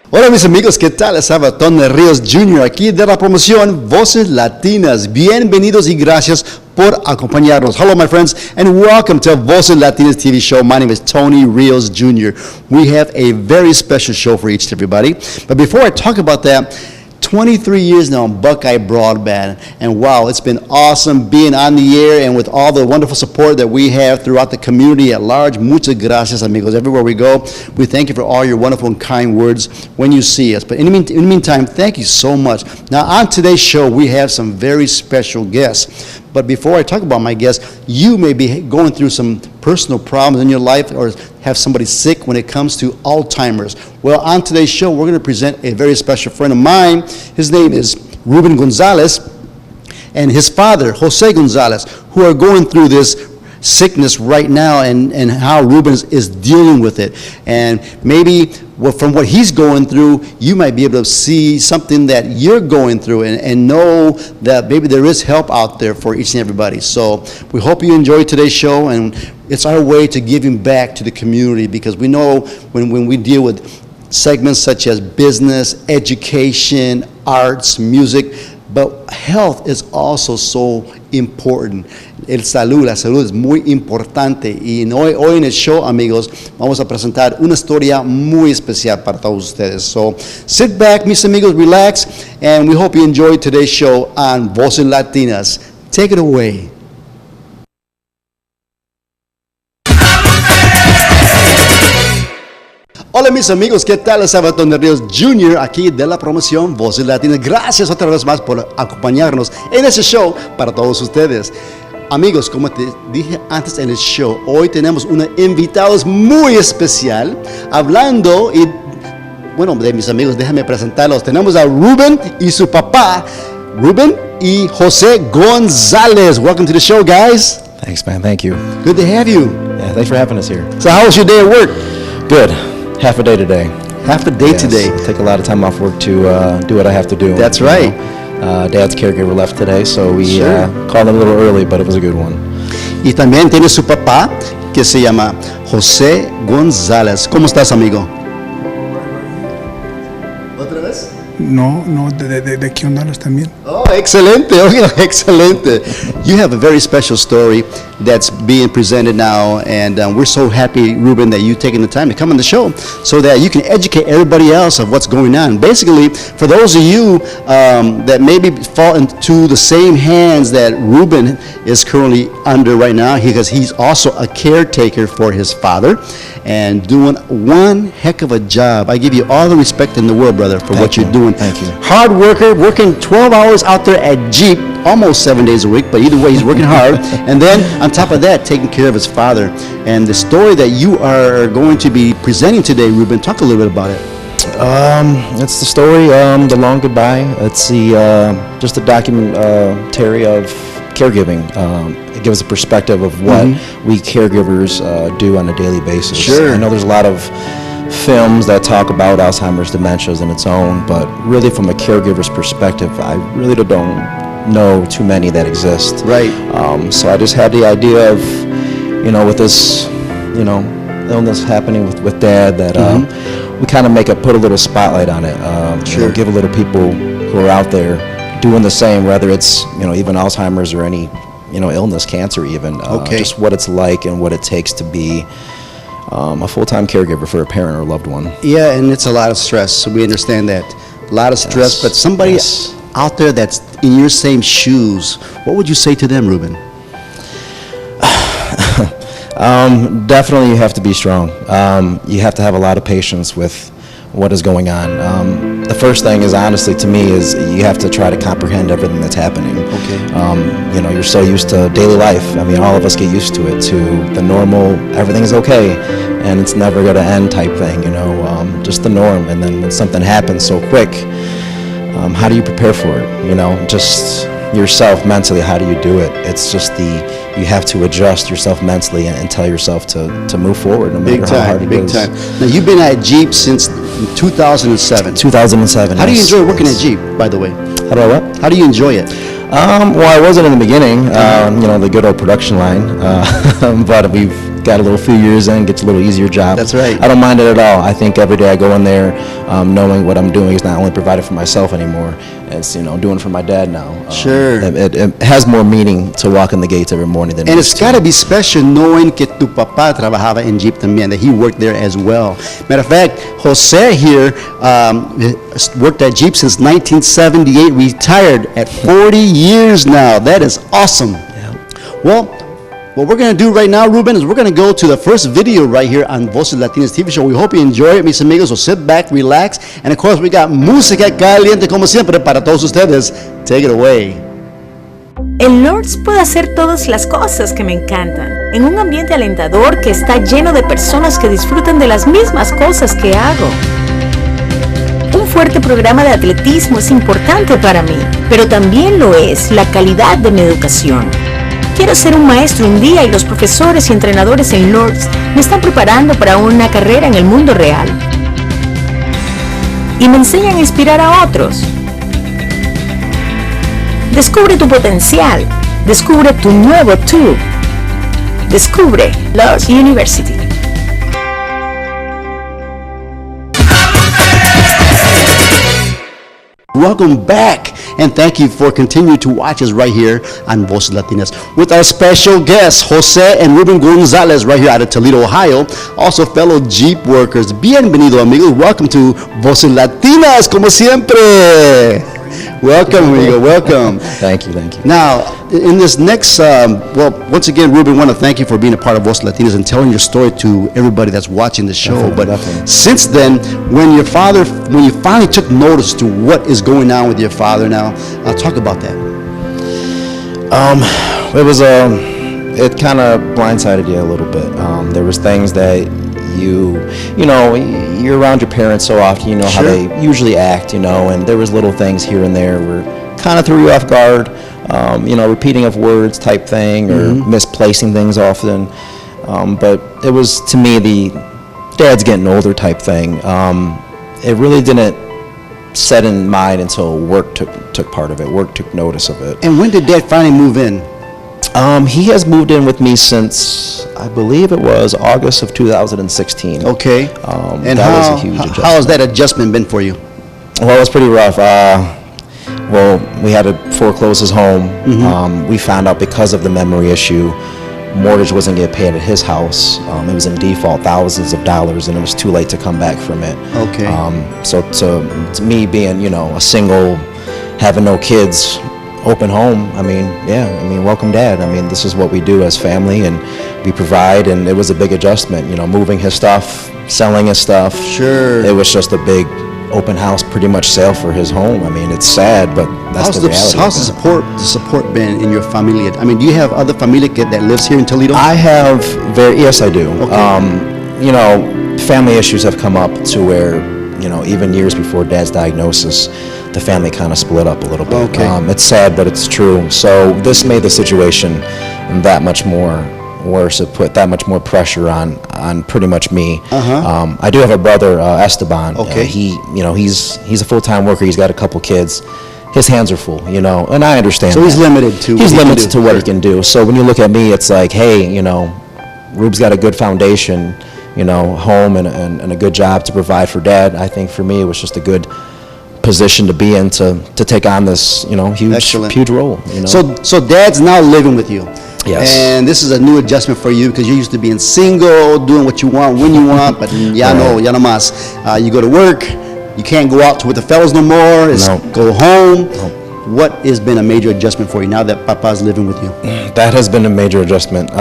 Hola mis amigos, ¿qué tal? Les habla Tony Rios Jr. aquí de la promoción Voces Latinas. Bienvenidos y gracias por acompañarnos. Hello my friends and welcome to Voces Latinas TV show. My name is Tony Rios Jr. We have a very special show for each and everybody. But before I talk about that, 23 years now on Buckeye Broadband, and wow, it's been awesome being on the air and with all the wonderful support that we have throughout the community at large. Muchas gracias, amigos. Everywhere we go, we thank you for all your wonderful and kind words when you see us. But in the meantime, thank you so much. Now, on today's show, we have some very special guests. But before I talk about my guests, you may be going through some personal problems in your life or have somebody sick when it comes to Alzheimer's. Well, on today's show, we're going to present a very special friend of mine. His name is Ruben Gonzalez and his father, Jose Gonzalez, who are going through this sickness right now and how Ruben is dealing with it. And maybe from what he's going through, you might be able to see something that you're going through and know that maybe there is help out there for each and everybody. So we hope you enjoy today's show, and it's our way to giving back to the community, because we know when we deal with segments such as business, education, arts, music, but health is also so important. La salud es muy importante. Y hoy en el show, amigos, vamos a presentar una historia muy especial para todos ustedes. So sit back, mis amigos, relax, and we hope you enjoy today's show on Voces Latinas. Take it away. Hola mis amigos, ¿qué tal? Les habla Tony Rios Jr. aquí de la promoción Voces Latinas. Gracias otra vez más por acompañarnos en ese show para todos ustedes. Amigos, como te dije antes en el show, hoy tenemos una invitados muy especial hablando y, bueno, de mis amigos, déjame presentarlos. Tenemos a Ruben y su papá, Ruben y Jose Gonzalez. Welcome to the show, guys. Thanks, man. Thank you. Good to have you. Yeah, thanks for having us here. So how was your day at work? Good. Half a day today. Half a day today. Take a lot of time off work to do what I have to do. That's right. Dad's caregiver left today, so we called him a little early, but it was a good one. Y también tiene su papá, que se llama Jose González. ¿Cómo estás, amigo? ¿Otra vez? No, de aquí Honduras también. Oh, excelente, excelente. You have a very special story that's being presented now, and we're so happy, Ruben, that you've taken the time to come on the show so that you can educate everybody else of what's going on. Basically, for those of you that maybe fall into the same hands that Ruben is currently under right now, because he's also a caretaker for his father and doing one heck of a job. I give you all the respect in the world, brother, for what you're doing. Thank you. Hard worker, working 12 hours out there at Jeep, almost 7 days a week, but either way, he's working hard. And then, on top of that, taking care of his father. And the story that you are going to be presenting today, Ruben, talk a little bit about it. It's the story, The Long Goodbye. It's just a documentary of caregiving. It gives a perspective of what we caregivers do on a daily basis. Sure. I know there's a lot of films that talk about Alzheimer's, dementias in its own, but really from a caregiver's perspective, I really don't know too many that exist. Right. So I just had the idea of, with this, illness happening with Dad, that we kind of put a little spotlight on it. Sure. Give a little people who are out there doing the same, whether it's, even Alzheimer's or any, illness, cancer even. Just what it's like and what it takes to be a full-time caregiver for a parent or a loved one. Yeah, and it's a lot of stress, so we understand that. A lot of stress, but somebody out there that's in your same shoes, what would you say to them, Ruben? Definitely you have to be strong. You have to have a lot of patience with what is going on. The first thing is, honestly, to me, is you have to try to comprehend everything that's happening. Okay. You're so used to daily life. I mean, all of us get used to it, to the normal, everything is okay, and it's never going to end type thing, just the norm. And then when something happens so quick, how do you prepare for it? Just yourself mentally, how do you do it? It's just you have to adjust yourself mentally and tell yourself to move forward no matter how hard it is. Big time. Now, you've been at Jeep since 2007. 2007, How do you enjoy working at Jeep, by the way? How do I what? How do you enjoy it? Well, I wasn't in the beginning, the good old production line, but we've got a little few years in, gets a little easier job. That's right. I don't mind it at all. I think every day I go in there knowing what I'm doing is not only provided for myself anymore, it's, doing for my dad now. Sure. It has more meaning to walk in the gates every morning than And it's got to be special knowing que tu papá trabajaba en Jeep también, that he worked there as well. Matter of fact, Jose here worked at Jeep since 1978, retired at 40 years now. That is awesome. Yeah. Well, what we're going to do right now, Ruben, is we're going to go to the first video right here on Voces Latinas TV show. We hope you enjoy it, mis amigos. So sit back, relax. And of course, we got música caliente como siempre para todos ustedes. Take it away. En Lords puedo hacer todas las cosas que me encantan, en un ambiente alentador que está lleno de personas que disfrutan de las mismas cosas que hago. Un fuerte programa de atletismo es importante para mí, pero también lo es la calidad de mi educación. Quiero ser un maestro un día y los profesores y entrenadores en Lords me están preparando para una carrera en el mundo real. Y me enseñan a inspirar a otros. Descubre tu potencial. Descubre tu nuevo tú. Descubre Lords University. Welcome back, and thank you for continuing to watch us right here on Voces Latinas with our special guests, Jose and Ruben Gonzalez, right here out of Toledo, Ohio, also fellow Jeep workers. Bienvenido, amigos. Welcome to Voces Latinas, como siempre. Welcome, amigo. Welcome. Thank you. Now, in this next, once again, Ruben, I want to thank you for being a part of Voces Latinas and telling your story to everybody that's watching the show. Definitely. Since then, when you finally took notice to what is going on with your father now, talk about that. It kind of blindsided you a little bit. There was things that you're around your parents so often, you know how Sure. they usually act, and there was little things here and there where kind of threw you off guard, repeating of words type thing or misplacing things often. But it was, to me, the dad's getting older type thing. It really didn't set in mind until work took part of it. Work took notice of it. And when did Dad finally move in? He has moved in with me since, I believe it was August of 2016. Okay. And that was a huge adjustment. how has that adjustment been for you? Well, it was pretty rough. We had to foreclose his home. We found out because of the memory issue, mortgage wasn't getting paid at his house. It was in default, thousands of dollars, and it was too late to come back from it. Okay. So to me, being a single, having no kids, open home, welcome Dad. This is what we do as family, and we provide, and it was a big adjustment, moving his stuff, selling his stuff. Sure. It was just a big open house, pretty much sale for his home. It's sad, but that's the reality. How's the support been in your family? Do you have other family that lives here in Toledo? I have yes, I do. Okay. Family issues have come up to where, even years before Dad's diagnosis, the family kind of split up a little bit. Okay. It's sad, but it's true. So this made the situation that much more worse. It put that much more pressure on pretty much me. I do have a brother, Esteban. Okay. He's a full-time worker. He's got a couple kids. His hands are full, and I understand. So he's that. limited to. He's what he can limited do. to what he can do. So when you look at me, it's like, hey, Rube's got a good foundation, home and a good job to provide for Dad. I think for me, it was just a good position to be in to take on this, huge role. So Dad's now living with you. Yes. And this is a new adjustment for you because you're used to being single, doing what you want when you want, but ya no más. You go to work, you can't go out with the fellas no more. Go home. No. What has been a major adjustment for you now that Papa's living with you? That has been a major adjustment.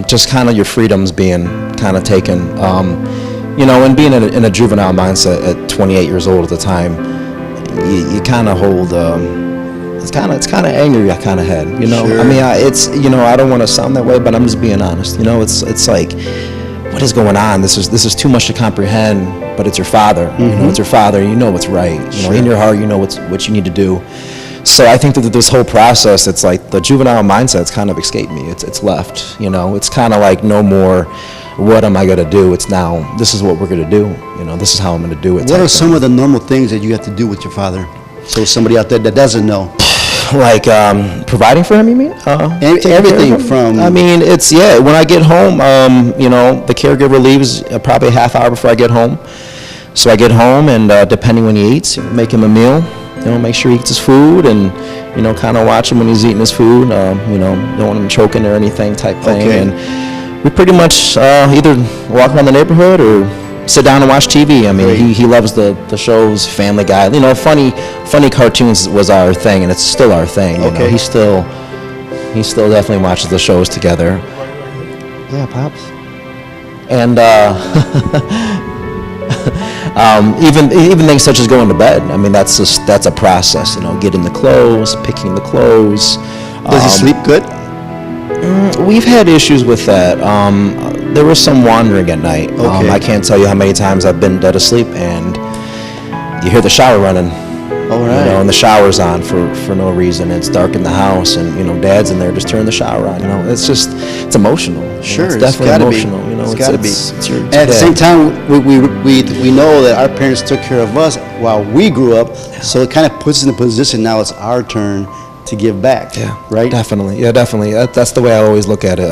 Just kind of your freedoms being kind of taken. And being in a juvenile mindset at 28 years old at the time, you kind of hold. It's kind of angry I kind of had. Sure. I don't want to sound that way, but I'm just being honest. It's like, what is going on? This is too much to comprehend. But it's your father. It's your father. You know what's right. Sure. In your heart, you know what you need to do. So I think that this whole process, it's like the juvenile mindset's kind of escaped me. It's left. It's kind of like no more. What am I going to do? It's now. This is what we're going to do. This is how I'm going to do it. What are some of the normal things that you have to do with your father? So somebody out there that doesn't know. Like providing for him, you mean? Taking care of Everything him? from. I mean, it's when I get home, the caregiver leaves probably a half hour before I get home. So I get home and depending when he eats, make him a meal. Make sure he eats his food and kind of watch him when he's eating his food. Don't want him choking or anything type thing. Okay. And we pretty much either walk around the neighborhood or sit down and watch TV. I mean, he loves the shows, Family Guy. Funny cartoons was our thing, and it's still our thing. Okay. He still definitely watches the shows together. Yeah, Pops. And even things such as going to bed. I mean, that's a process. Getting the clothes, picking the clothes. Does he sleep good? We've had issues with that. There was some wandering at night. Okay. I can't tell you how many times I've been dead asleep and you hear the shower running. All right. And the shower's on for no reason. It's dark in the house, and Dad's in there. Just turn the shower on. It's emotional. Sure, it's it's definitely gotta emotional. be. It's gotta be. It's your At the dad. same time, we know that our parents took care of us while we grew up, so it kind of puts us in a position now it's our turn to give back. Yeah, right. Definitely. Yeah, definitely. That's the way I always look at it.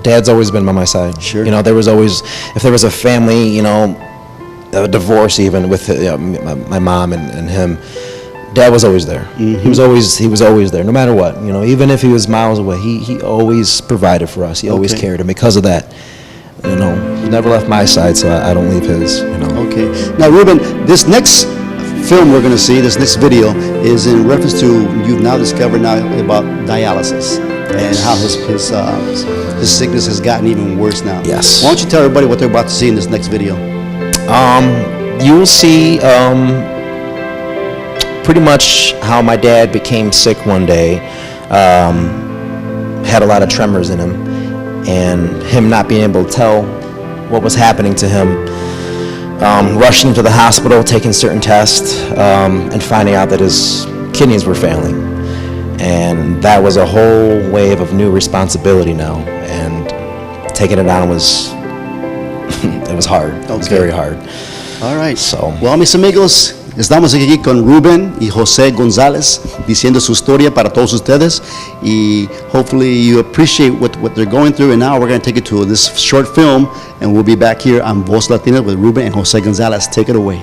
Dad's always been by my side. Sure. There was always, if there was a family, a divorce even with my mom and him, Dad was always there. Mm-hmm. He was always there, no matter what. Even if he was miles away, he always provided for us. He always Okay. cared, and because of that, he never left my side, so I don't leave his. Okay. Now, Ruben, this next film we're going to see, this next video, is in reference to you've now discovered about dialysis and how his sickness has gotten even worse now. Yes. Why don't you tell everybody what they're about to see in this next video? You will see pretty much how my dad became sick one day, had a lot of tremors in him, and him not being able to tell what was happening to him, rushing to the hospital, taking certain tests, and finding out that his kidneys were failing. And that was a whole wave of new responsibility now, and taking it on was it was hard. It was very hard. All right. So. Well, mis amigos, estamos aquí con Ruben y Jose Gonzalez diciendo su historia para todos ustedes, y hopefully you appreciate what they're going through. And now we're going to take it to this short film, and we'll be back here on Voces Latinas with Ruben and Jose Gonzalez. Take it away.